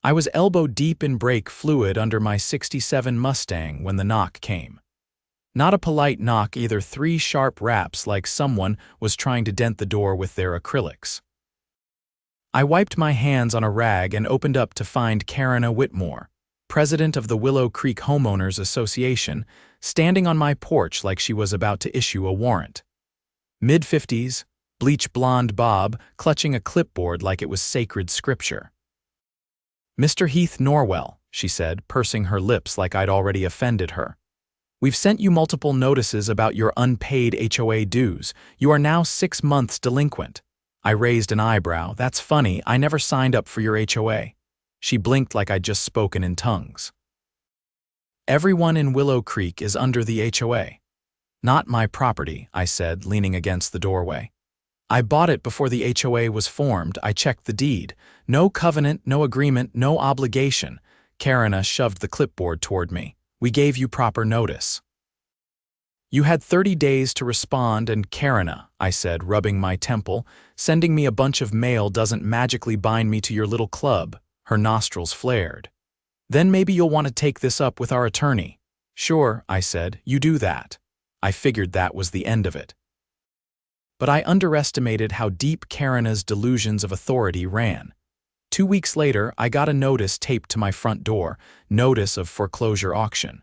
I was elbow-deep in brake fluid under my '67 Mustang when the knock came. Not a polite knock either, 3 sharp raps like someone was trying to dent the door with their acrylics. I wiped my hands on a rag and opened up to find Karrenna Whitmore, president of the Willow Creek Homeowners Association, standing on my porch like she was about to issue a warrant. Mid-50s, bleach blonde bob, clutching a clipboard like it was sacred scripture. "Mr. Heath Norwell," she said, pursing her lips like I'd already offended her. "We've sent you multiple notices about your unpaid HOA dues. You are now 6 months delinquent." I raised an eyebrow. "That's funny, I never signed up for your HOA." She blinked like I'd just spoken in tongues. "Everyone in Willow Creek is under the HOA. Not my property," I said, leaning against the doorway. "I bought it before the HOA was formed. I checked the deed. No covenant, no agreement, no obligation." Karrenna shoved the clipboard toward me. "We gave you proper notice." "You had 30 days to respond and Karrenna," I said, rubbing my temple, "sending me a bunch of mail doesn't magically bind me to your little club." Her nostrils flared. "Then maybe you'll want to take this up with our attorney." "Sure," I said, "you do that." I figured that was the end of it. But I underestimated how deep Karrenna's delusions of authority ran. 2 weeks later, I got a notice taped to my front door, notice of foreclosure auction.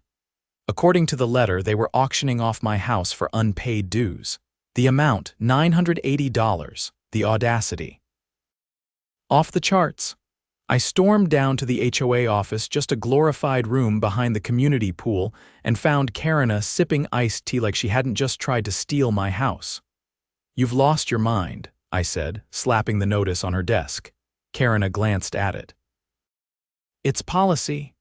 According to the letter, they were auctioning off my house for unpaid dues. The amount, $980. The audacity. Off the charts. I stormed down to the HOA office, just a glorified room behind the community pool, and found Karrenna sipping iced tea like she hadn't just tried to steal my house. "You've lost your mind," I said, slapping the notice on her desk. Karrenna glanced at it. "It's policy.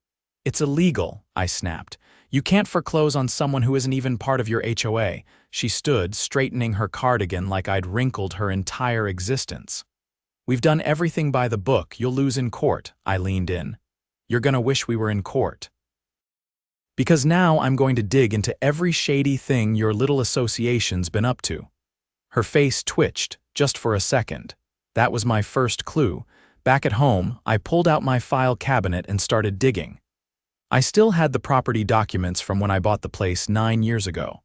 It's illegal," I snapped. "You can't foreclose on someone who isn't even part of your HOA." She stood, straightening her cardigan like I'd wrinkled her entire existence. "We've done everything by the book. You'll lose in court." I leaned in. "You're gonna wish we were in court. Because now I'm going to dig into every shady thing your little association's been up to." Her face twitched, just for a second. That was my first clue. Back at home, I pulled out my file cabinet and started digging. I still had the property documents from when I bought the place 9 years ago.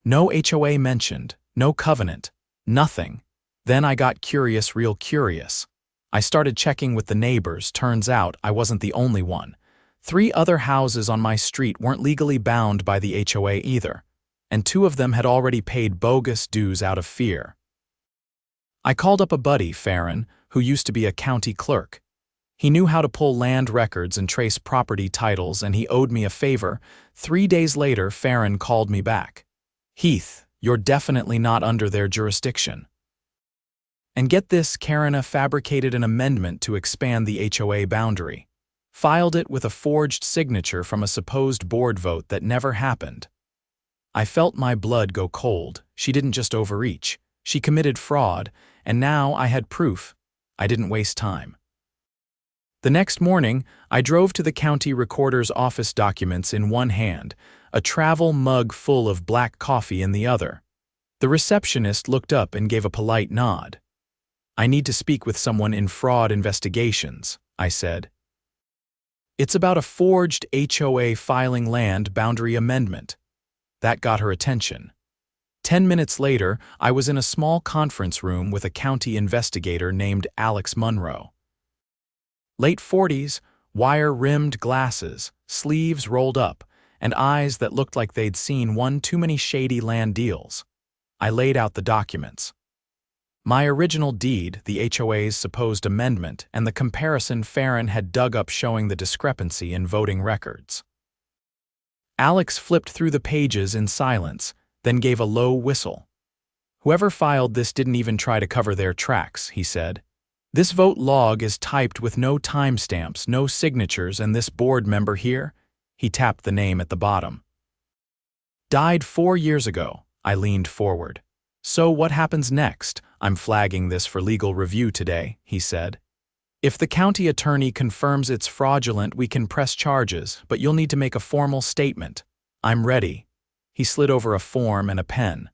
No HOA mentioned, no covenant, nothing. Then I got curious, real curious. I started checking with the neighbors. Turns out I wasn't the only one. 3 other houses on my street weren't legally bound by the HOA either, and 2 of them had already paid bogus dues out of fear. I called up a buddy, Farron, who used to be a county clerk. He knew how to pull land records and trace property titles, and he owed me a favor. 3 days later, Farron called me back. "Heath, you're definitely not under their jurisdiction." And get this, Karrenna fabricated an amendment to expand the HOA boundary. Filed it with a forged signature from a supposed board vote that never happened. I felt my blood go cold. She didn't just overreach. She committed fraud, and now I had proof. I didn't waste time. The next morning, I drove to the county recorder's office, documents in one hand, a travel mug full of black coffee in the other. The receptionist looked up and gave a polite nod. "I need to speak with someone in fraud investigations," I said. "It's about a forged HOA filing land boundary amendment." That got her attention. 10 minutes later, I was in a small conference room with a county investigator named Alex Monroe. Late 40s, wire-rimmed glasses, sleeves rolled up, and eyes that looked like they'd seen one too many shady land deals. I laid out the documents. My original deed, the HOA's supposed amendment, and the comparison Farron had dug up showing the discrepancy in voting records. Alex flipped through the pages in silence, then gave a low whistle. "Whoever filed this didn't even try to cover their tracks," he said. "This vote log is typed with no timestamps, no signatures, and this board member here," he tapped the name at the bottom, "died 4 years ago." I leaned forward. "So what happens next?" "I'm flagging this for legal review today," he said. "If the county attorney confirms it's fraudulent, we can press charges, but you'll need to make a formal statement." "I'm ready." He slid over a form and a pen.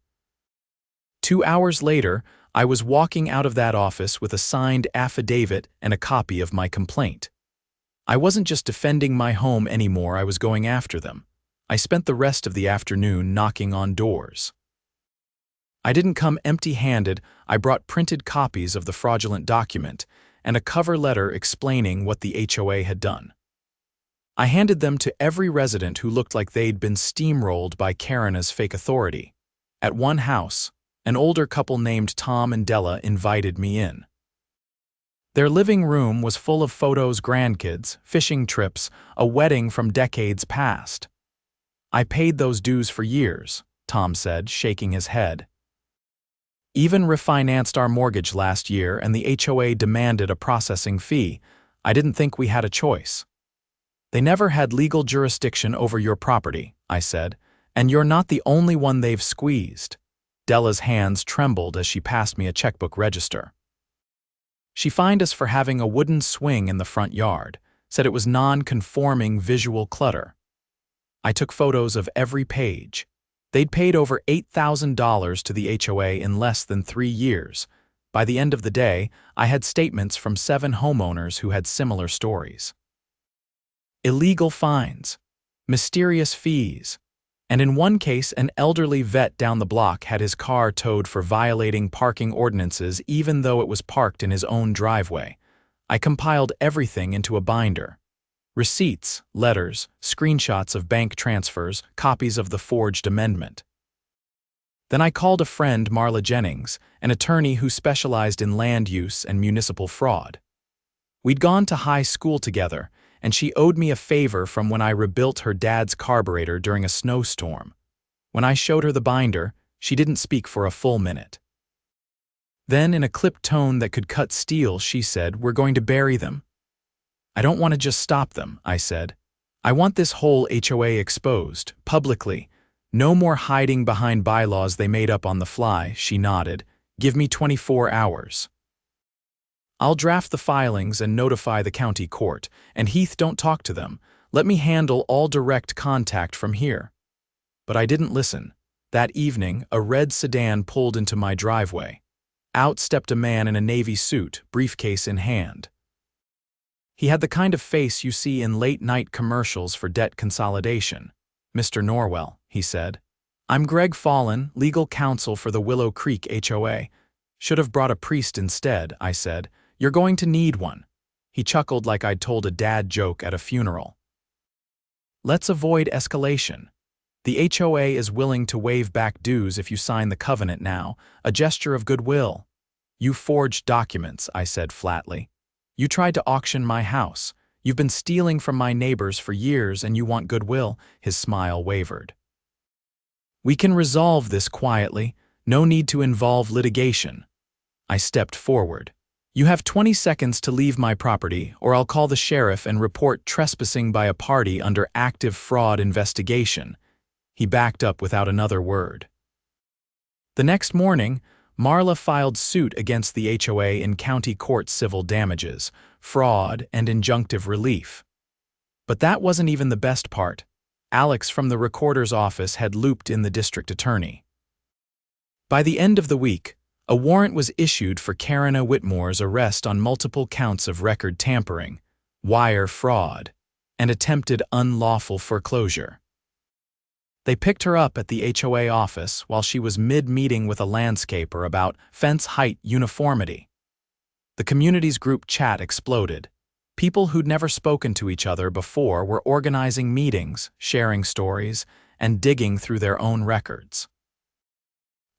2 hours later, I was walking out of that office with a signed affidavit and a copy of my complaint. I wasn't just defending my home anymore, I was going after them. I spent the rest of the afternoon knocking on doors. I didn't come empty-handed. I brought printed copies of the fraudulent document and a cover letter explaining what the HOA had done. I handed them to every resident who looked like they'd been steamrolled by Karrenna's fake authority. At one house, an older couple named Tom and Della invited me in. Their living room was full of photos, grandkids, fishing trips, a wedding from decades past. I paid those dues for years, Tom said, shaking his head. Even refinanced our mortgage last year and the HOA demanded a processing fee. I didn't think we had a choice. They never had legal jurisdiction over your property, I said, and you're not the only one they've squeezed. Della's hands trembled as she passed me a checkbook register. She fined us for having a wooden swing in the front yard, said it was non-conforming visual clutter. I took photos of every page. They'd paid over $8,000 to the HOA in less than 3 years. By the end of the day, I had statements from 7 homeowners who had similar stories. Illegal fines, mysterious fees, and in one case an elderly vet down the block had his car towed for violating parking ordinances even though it was parked in his own driveway. I compiled everything into a binder. Receipts, letters, screenshots of bank transfers, copies of the forged amendment. Then I called a friend, Marla Jennings, an attorney who specialized in land use and municipal fraud. We'd gone to high school together, and she owed me a favor from when I rebuilt her dad's carburetor during a snowstorm. When I showed her the binder, she didn't speak for a full minute. Then, in a clipped tone that could cut steel, she said, "We're going to bury them." "I don't want to just stop them," I said. "I want this whole HOA exposed, publicly. No more hiding behind bylaws they made up on the fly," she nodded. "Give me 24 hours. I'll draft the filings and notify the county court, and Heath, don't talk to them. Let me handle all direct contact from here." But I didn't listen. That evening, a red sedan pulled into my driveway. Out stepped a man in a navy suit, briefcase in hand. He had the kind of face you see in late-night commercials for debt consolidation. "Mr. Norwell," he said. "I'm Greg Fallon, legal counsel for the Willow Creek HOA. Should have brought a priest instead," I said. "You're going to need one." He chuckled like I'd told a dad joke at a funeral. "Let's avoid escalation. The HOA is willing to waive back dues if you sign the covenant now, a gesture of goodwill." "You forged documents," I said flatly. "You tried to auction my house. You've been stealing from my neighbors for years and you want goodwill." His smile wavered. "We can resolve this quietly. No need to involve litigation." I stepped forward. "You have 20 seconds to leave my property, or I'll call the sheriff and report trespassing by a party under active fraud investigation." He backed up without another word. The next morning, Marla filed suit against the HOA in county court civil damages, fraud, and injunctive relief. But that wasn't even the best part. Alex from the recorder's office had looped in the district attorney. By the end of the week, a warrant was issued for Karrenna Whitmore's arrest on multiple counts of record tampering, wire fraud, and attempted unlawful foreclosure. They picked her up at the HOA office while she was mid-meeting with a landscaper about fence height uniformity. The community's group chat exploded. People who'd never spoken to each other before were organizing meetings, sharing stories, and digging through their own records.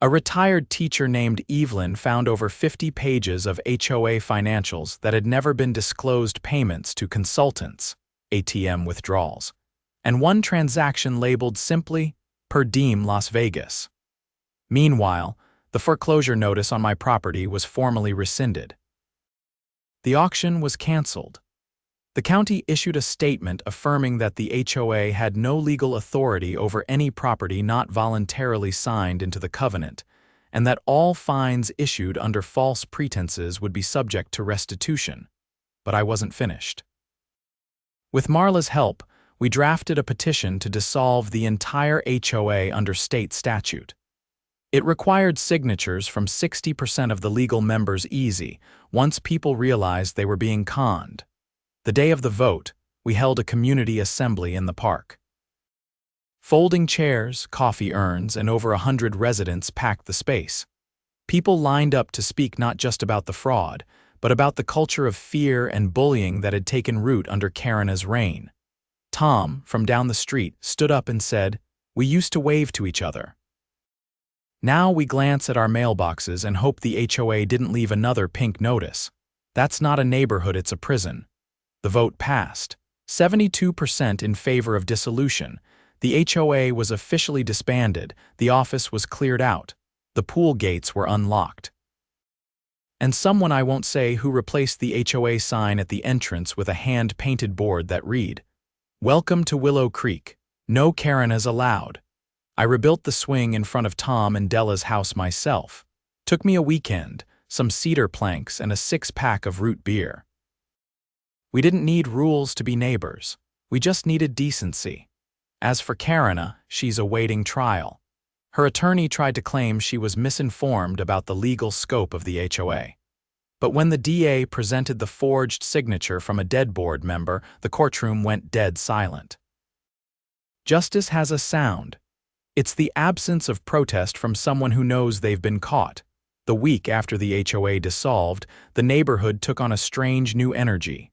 A retired teacher named Evelyn found over 50 pages of HOA financials that had never been disclosed payments to consultants, ATM withdrawals, and one transaction labeled simply, "Per diem Las Vegas." Meanwhile, the foreclosure notice on my property was formally rescinded. The auction was canceled. The county issued a statement affirming that the HOA had no legal authority over any property not voluntarily signed into the covenant, and that all fines issued under false pretenses would be subject to restitution. But I wasn't finished. With Marla's help, we drafted a petition to dissolve the entire HOA under state statute. It required signatures from 60% of the legal members easy, once people realized they were being conned. The day of the vote, we held a community assembly in the park. Folding chairs, coffee urns, and over 100 residents packed the space. People lined up to speak not just about the fraud, but about the culture of fear and bullying that had taken root under Karrenna's reign. Tom, from down the street, stood up and said, "We used to wave to each other. Now we glance at our mailboxes and hope the HOA didn't leave another pink notice. That's not a neighborhood, it's a prison." The vote passed. 72% in favor of dissolution. The HOA was officially disbanded, the office was cleared out, the pool gates were unlocked. And someone I won't say who replaced the HOA sign at the entrance with a hand-painted board that read, "Welcome to Willow Creek. No Karrennas allowed." I rebuilt the swing in front of Tom and Della's house myself. Took me a weekend, some cedar planks, and a 6-pack of root beer. We didn't need rules to be neighbors. We just needed decency. As for Karrenna, she's awaiting trial. Her attorney tried to claim she was misinformed about the legal scope of the HOA. But when the DA presented the forged signature from a dead board member, the courtroom went dead silent. Justice has a sound. It's the absence of protest from someone who knows they've been caught. The week after the HOA dissolved, the neighborhood took on a strange new energy.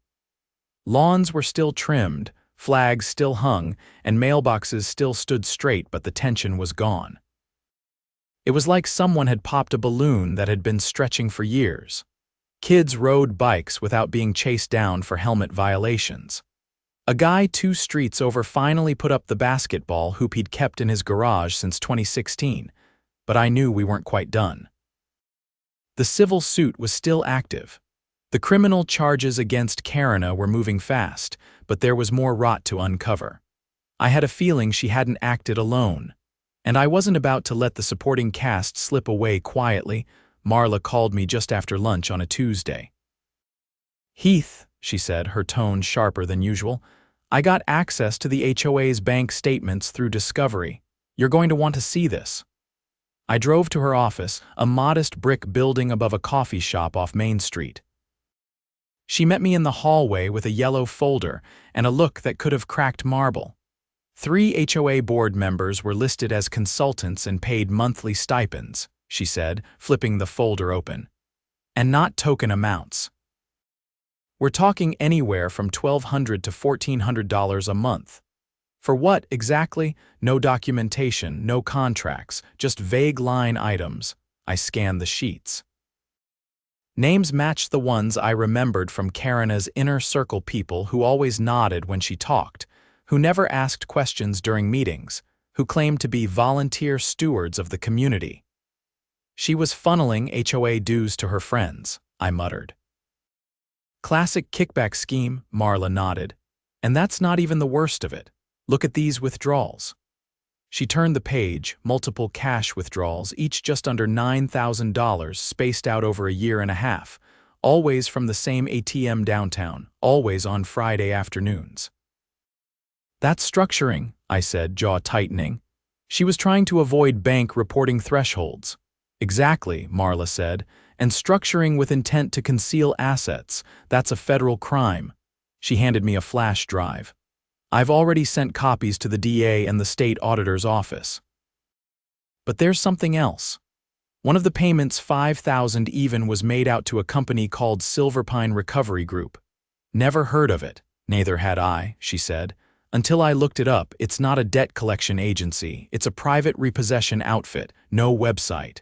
Lawns were still trimmed, flags still hung, and mailboxes still stood straight, but the tension was gone. It was like someone had popped a balloon that had been stretching for years. Kids rode bikes without being chased down for helmet violations. A guy 2 streets over finally put up the basketball hoop he'd kept in his garage since 2016, but I knew we weren't quite done. The civil suit was still active. The criminal charges against Karrenna were moving fast, but there was more rot to uncover. I had a feeling she hadn't acted alone, and I wasn't about to let the supporting cast slip away quietly. Marla called me just after lunch on a Tuesday. "Heath," she said, her tone sharper than usual, "I got access to the HOA's bank statements through Discovery. You're going to want to see this." I drove to her office, a modest brick building above a coffee shop off Main Street. She met me in the hallway with a yellow folder and a look that could have cracked marble. 3 HOA board members were listed as consultants and paid monthly stipends, she said, flipping the folder open. And not token amounts. We're talking anywhere from $1,200 to $1,400 a month. For what, exactly? No documentation, no contracts, just vague line items. I scanned the sheets. Names matched the ones I remembered from Karrenna's inner circle, people who always nodded when she talked, who never asked questions during meetings, who claimed to be volunteer stewards of the community. She was funneling HOA dues to her friends, I muttered. Classic kickback scheme, Marla nodded. And that's not even the worst of it. Look at these withdrawals. She turned the page, multiple cash withdrawals, each just under $9,000, spaced out over a year and a half, always from the same ATM downtown, always on Friday afternoons. "That's structuring," I said, jaw tightening. She was trying to avoid bank reporting thresholds. "Exactly," Marla said, "and structuring with intent to conceal assets, that's a federal crime." She handed me a flash drive. "I've already sent copies to the DA and the state auditor's office." But there's something else. One of the payments, $5,000 even, was made out to a company called Silverpine Recovery Group. "Never heard of it." "Neither had I," she said. "Until I looked it up, it's not a debt collection agency, it's a private repossession outfit, no website.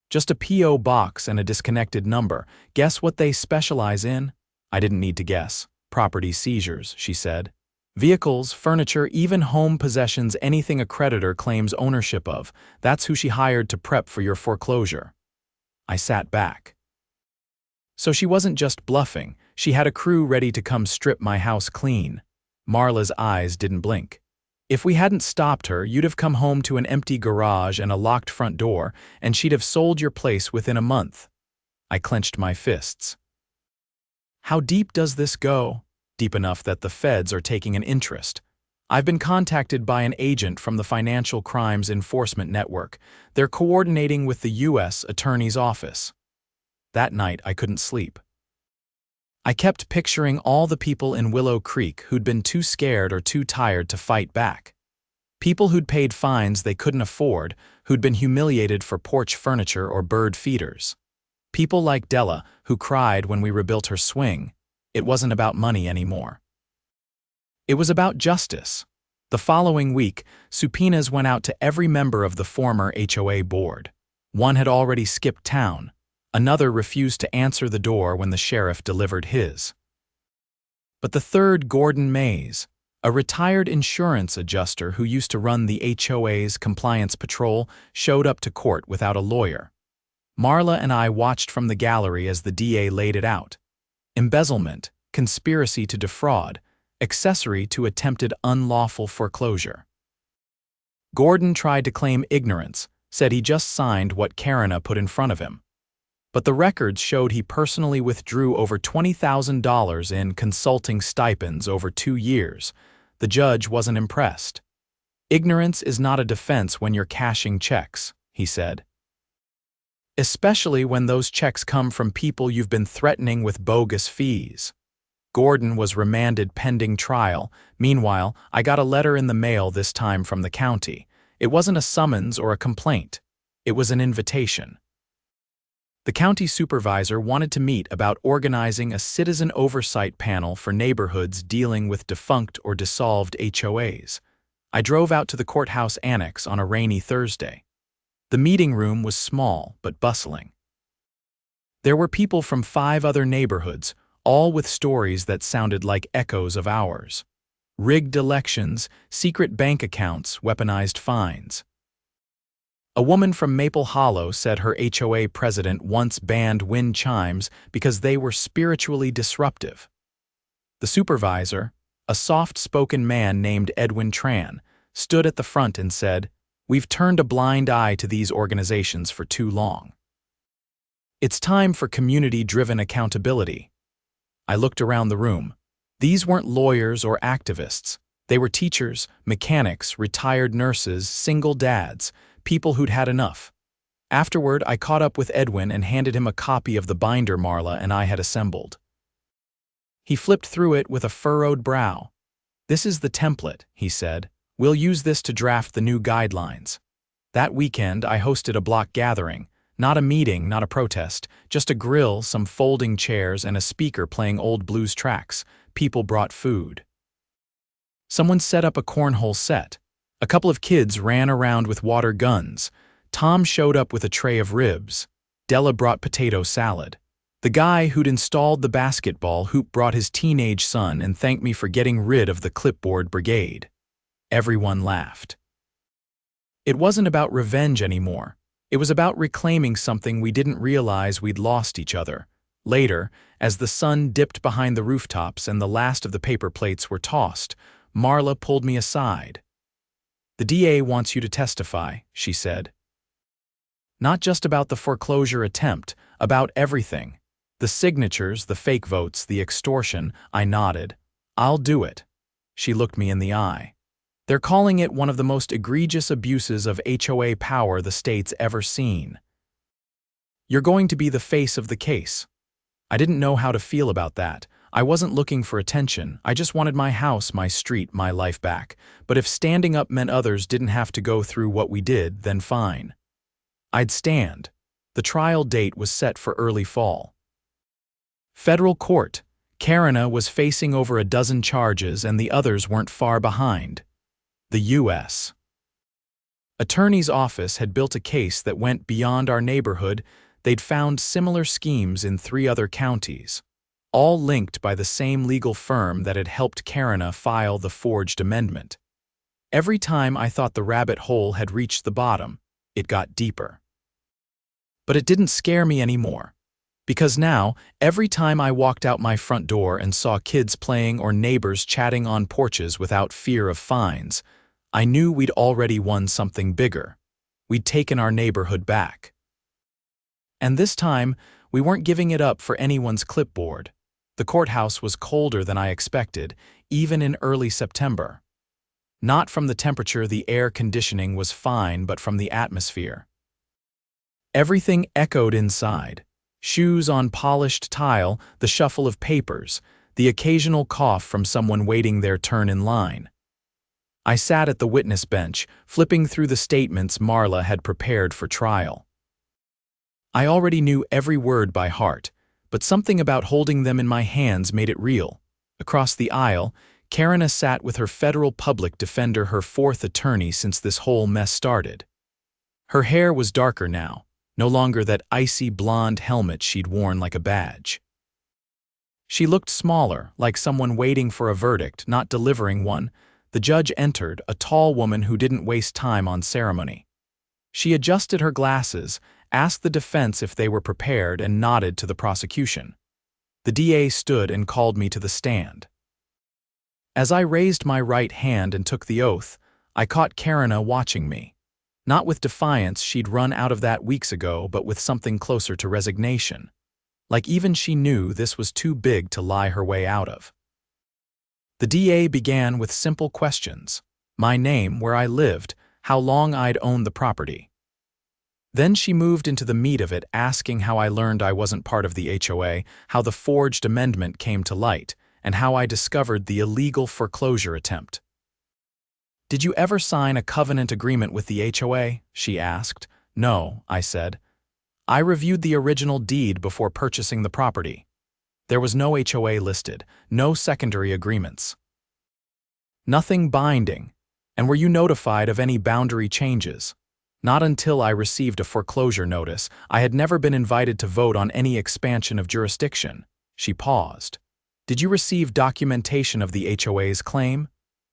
Just a P.O. box and a disconnected number. Guess what they specialize in?" I didn't need to guess. "Property seizures," she said. "Vehicles, furniture, even home possessions, anything a creditor claims ownership of. That's who she hired to prep for your foreclosure." I sat back. So she wasn't just bluffing, she had a crew ready to come strip my house clean. Marla's eyes didn't blink. "If we hadn't stopped her, you'd have come home to an empty garage and a locked front door, and she'd have sold your place within a month." I clenched my fists. "How deep does this go?" "Deep enough that the feds are taking an interest." I've been contacted by an agent from the Financial Crimes Enforcement Network. They're coordinating with the U.S. Attorney's Office. That night, I couldn't sleep. I kept picturing all the people in Willow Creek who'd been too scared or too tired to fight back. People who'd paid fines they couldn't afford, who'd been humiliated for porch furniture or bird feeders. People like Della, who cried when we rebuilt her swing. It wasn't about money anymore. It was about justice. The following week, subpoenas went out to every member of the former HOA board. One had already skipped town. Another refused to answer the door when the sheriff delivered his. But the third, Gordon Mays, a retired insurance adjuster who used to run the HOA's compliance patrol, showed up to court without a lawyer. Marla and I watched from the gallery as the DA laid it out. Embezzlement, conspiracy to defraud, accessory to attempted unlawful foreclosure. Gordon tried to claim ignorance, said he just signed what Karrenna put in front of him. But the records showed he personally withdrew over $20,000 in consulting stipends over 2 years. The judge wasn't impressed. Ignorance is not a defense when you're cashing checks, he said. Especially when those checks come from people you've been threatening with bogus fees. Gordon was remanded pending trial. Meanwhile, I got a letter in the mail this time from the county. It wasn't a summons or a complaint. It was an invitation. The county supervisor wanted to meet about organizing a citizen oversight panel for neighborhoods dealing with defunct or dissolved HOAs. I drove out to the courthouse annex on a rainy Thursday. The meeting room was small but bustling. There were people from 5 other neighborhoods, all with stories that sounded like echoes of ours. Rigged elections, secret bank accounts, weaponized fines. A woman from Maple Hollow said her HOA president once banned wind chimes because they were spiritually disruptive. The supervisor, a soft-spoken man named Edwin Tran, stood at the front and said, "We've turned a blind eye to these organizations for too long. It's time for community-driven accountability." I looked around the room. These weren't lawyers or activists. They were teachers, mechanics, retired nurses, single dads, people who'd had enough. Afterward, I caught up with Edwin and handed him a copy of the binder Marla and I had assembled. He flipped through it with a furrowed brow. "This is the template," he said. "We'll use this to draft the new guidelines." That weekend, I hosted a block gathering. Not a meeting, not a protest, just a grill, some folding chairs, and a speaker playing old blues tracks. People brought food. Someone set up a cornhole set. A couple of kids ran around with water guns. Tom showed up with a tray of ribs. Della brought potato salad. The guy who'd installed the basketball hoop brought his teenage son and thanked me for getting rid of the clipboard brigade. Everyone laughed. It wasn't about revenge anymore. It was about reclaiming something we didn't realize we'd lost each other. Later, as the sun dipped behind the rooftops and the last of the paper plates were tossed, Marla pulled me aside. "The DA wants you to testify," she said. "Not just about the foreclosure attempt, about everything. The signatures, the fake votes, the extortion." I nodded. "I'll do it." She looked me in the eye. "They're calling it one of the most egregious abuses of HOA power the state's ever seen. You're going to be the face of the case." I didn't know how to feel about that. I wasn't looking for attention. I just wanted my house, my street, my life back. But if standing up meant others didn't have to go through what we did, then fine. I'd stand. The trial date was set for early fall. Federal court. Karrenna was facing over a dozen charges and the others weren't far behind. The U.S. Attorney's office had built a case that went beyond our neighborhood. They'd found similar schemes in 3 other counties, all linked by the same legal firm that had helped Karrenna file the forged amendment. Every time I thought the rabbit hole had reached the bottom, it got deeper. But it didn't scare me anymore. Because now, every time I walked out my front door and saw kids playing or neighbors chatting on porches without fear of fines, I knew we'd already won something bigger. We'd taken our neighborhood back. And this time, we weren't giving it up for anyone's clipboard. The courthouse was colder than I expected, even in early September. Not from the temperature, the air conditioning was fine, but from the atmosphere. Everything echoed inside. Shoes on polished tile, the shuffle of papers, the occasional cough from someone waiting their turn in line. I sat at the witness bench, flipping through the statements Marla had prepared for trial. I already knew every word by heart, but something about holding them in my hands made it real. Across the aisle, Karrenna sat with her federal public defender, her fourth attorney since this whole mess started. Her hair was darker now, no longer that icy blonde helmet she'd worn like a badge. She looked smaller, like someone waiting for a verdict, not delivering one. The judge entered, a tall woman who didn't waste time on ceremony. She adjusted her glasses, asked the defense if they were prepared, and nodded to the prosecution. The DA stood and called me to the stand. As I raised my right hand and took the oath, I caught Karrenna watching me. Not with defiance, she'd run out of that weeks ago, but with something closer to resignation. Like even she knew this was too big to lie her way out of. The DA began with simple questions: my name, where I lived, how long I'd owned the property. Then she moved into the meat of it, asking how I learned I wasn't part of the HOA, how the forged amendment came to light, and how I discovered the illegal foreclosure attempt. "Did you ever sign a covenant agreement with the HOA?" she asked. "No," I said. "I reviewed the original deed before purchasing the property. There was no HOA listed, no secondary agreements. Nothing binding. And were you notified of any boundary changes?" "Not until I received a foreclosure notice. I had never been invited to vote on any expansion of jurisdiction." She paused. "Did you receive documentation of the HOA's claim?"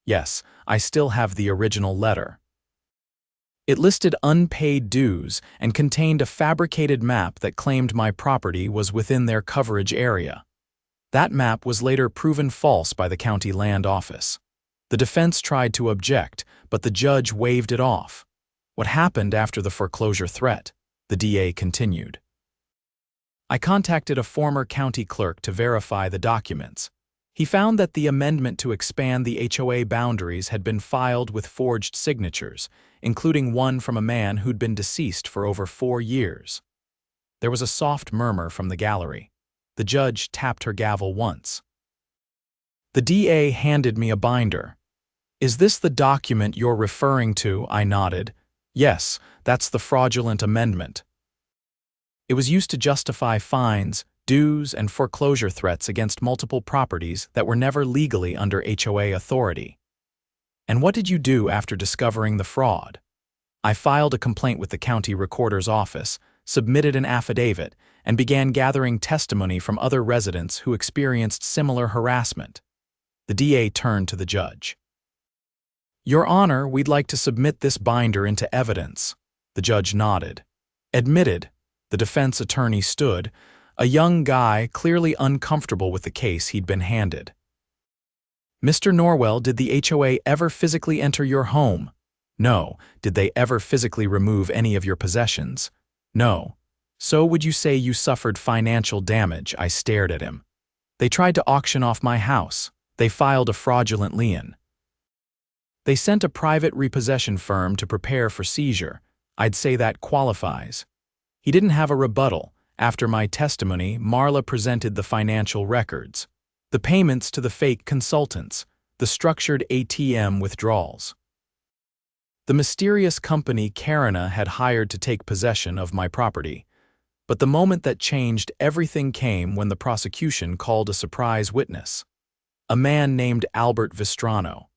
"Yes, I still have the original letter." It listed unpaid dues and contained a fabricated map that claimed my property was within their coverage area. That map was later proven false by the county land office. The defense tried to object, but the judge waved it off. "What happened after the foreclosure threat?" the DA continued. "I contacted a former county clerk to verify the documents. He found that the amendment to expand the HOA boundaries had been filed with forged signatures, including one from a man who'd been deceased for over 4 years. There was a soft murmur from the gallery. The judge tapped her gavel once. The DA handed me a binder. "Is this the document you're referring to?" I nodded. "Yes, that's the fraudulent amendment. It was used to justify fines, dues, and foreclosure threats against multiple properties that were never legally under HOA authority." "And what did you do after discovering the fraud?" "I filed a complaint with the county recorder's office, submitted an affidavit, and began gathering testimony from other residents who experienced similar harassment." The DA turned to the judge. "Your Honor, we'd like to submit this binder into evidence." The judge nodded. "Admitted." The defense attorney stood, a young guy clearly uncomfortable with the case he'd been handed. "Mr. Norwell, did the HOA ever physically enter your home?" "No." "Did they ever physically remove any of your possessions?" "No." "So would you say you suffered financial damage?" I stared at him. "They tried to auction off my house. They filed a fraudulent lien. They sent a private repossession firm to prepare for seizure. I'd say that qualifies." He didn't have a rebuttal. After my testimony, Marla presented the financial records, the payments to the fake consultants, the structured ATM withdrawals. The mysterious company Karrenna had hired to take possession of my property. But the moment that changed everything came when the prosecution called a surprise witness, a man named Albert Vistrano.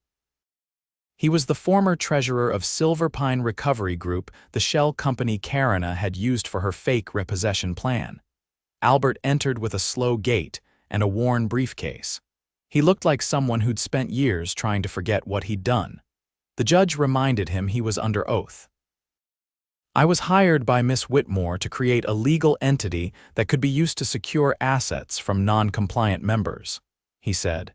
He was the former treasurer of Silver Pine Recovery Group, the shell company Karrenna had used for her fake repossession plan. Albert entered with a slow gait and a worn briefcase. He looked like someone who'd spent years trying to forget what he'd done. The judge reminded him he was under oath. "I was hired by Miss Whitmore to create a legal entity that could be used to secure assets from non-compliant members," he said.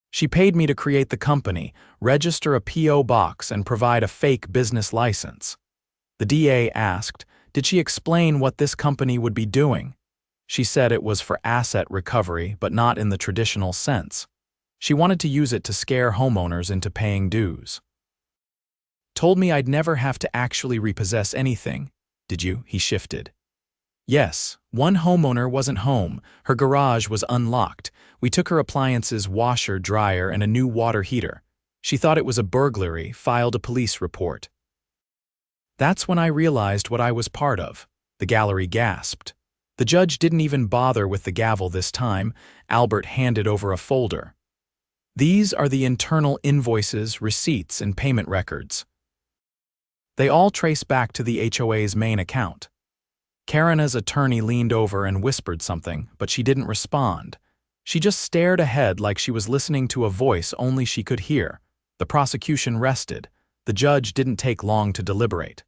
"She paid me to create the company, register a P.O. box, and provide a fake business license." The DA asked, "Did she explain what this company would be doing?" "She said it was for asset recovery, but not in the traditional sense." She wanted to use it to scare homeowners into paying dues. Told me I'd never have to actually repossess anything. Did you? He shifted. Yes, one homeowner wasn't home. Her garage was unlocked. We took her appliances, washer, dryer, and a new water heater. She thought it was a burglary, filed a police report. That's when I realized what I was part of. The gallery gasped. The judge didn't even bother with the gavel this time. Albert handed over a folder. These are the internal invoices, receipts, and payment records. They all trace back to the HOA's main account. Karrenna's attorney leaned over and whispered something, but she didn't respond. She just stared ahead like she was listening to a voice only she could hear. The prosecution rested. The judge didn't take long to deliberate.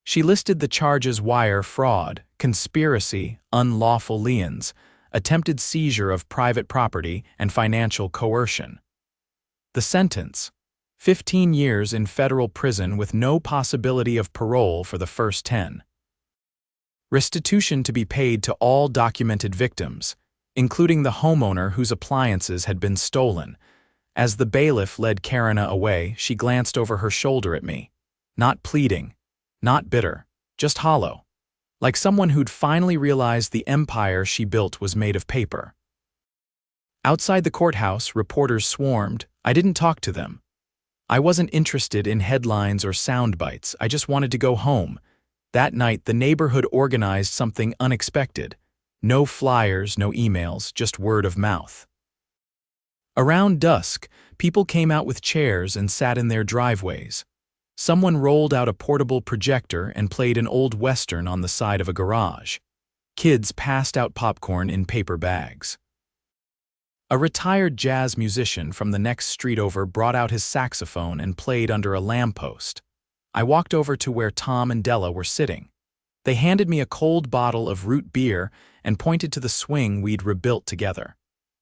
She listed the charges: wire fraud, conspiracy, unlawful liens, attempted seizure of private property, and financial coercion. The sentence: 15 years in federal prison with no possibility of parole for the first 10. Restitution to be paid to all documented victims, including the homeowner whose appliances had been stolen. As the bailiff led Karrenna away, she glanced over her shoulder at me. Not pleading, not bitter, just hollow. Like someone who'd finally realized the empire she built was made of paper. Outside the courthouse, reporters swarmed. I didn't talk to them. I wasn't interested in headlines or sound bites. I just wanted to go home. That night, the neighborhood organized something unexpected. No flyers, no emails, just word of mouth. Around dusk, people came out with chairs and sat in their driveways. Someone rolled out a portable projector and played an old western on the side of a garage. Kids passed out popcorn in paper bags. A retired jazz musician from the next street over brought out his saxophone and played under a lamppost. I walked over to where Tom and Della were sitting. They handed me a cold bottle of root beer and pointed to the swing we'd rebuilt together.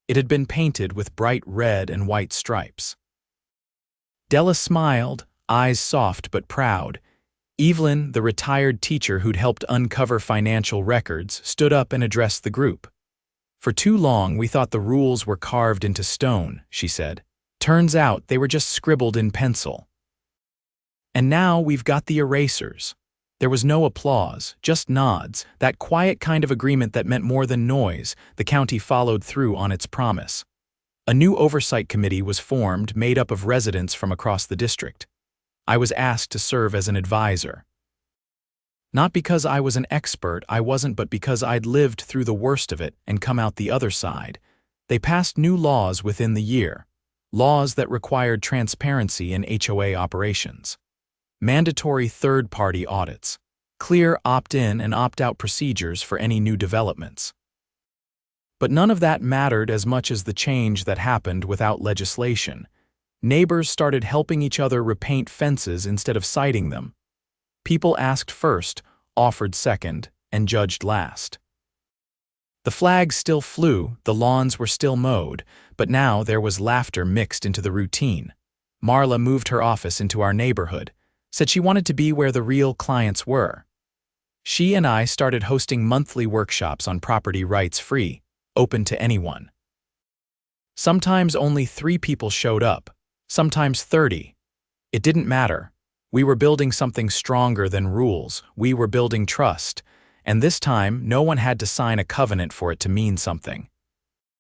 It had been painted with bright red and white stripes. Della smiled, eyes soft but proud. Evelyn, the retired teacher who'd helped uncover financial records, stood up and addressed the group. For too long, we thought the rules were carved into stone, she said. Turns out they were just scribbled in pencil. And now we've got the erasers. There was no applause, just nods, that quiet kind of agreement that meant more than noise. The county followed through on its promise. A new oversight committee was formed, made up of residents from across the district. I was asked to serve as an advisor. Not because I was an expert, I wasn't, but because I'd lived through the worst of it and come out the other side. They passed new laws within the year, laws that required transparency in HOA operations. Mandatory third-party audits, clear opt-in and opt-out procedures for any new developments. But none of that mattered as much as the change that happened without legislation. Neighbors started helping each other repaint fences instead of citing them. People asked first, offered second, and judged last. The flags still flew, the lawns were still mowed, but now there was laughter mixed into the routine. Marla moved her office into our neighborhood, said she wanted to be where the real clients were. She and I started hosting monthly workshops on property rights, free, open to anyone. Sometimes only 3 people showed up, sometimes 30. It didn't matter. We were building something stronger than rules. We were building trust, and this time no one had to sign a covenant for it to mean something.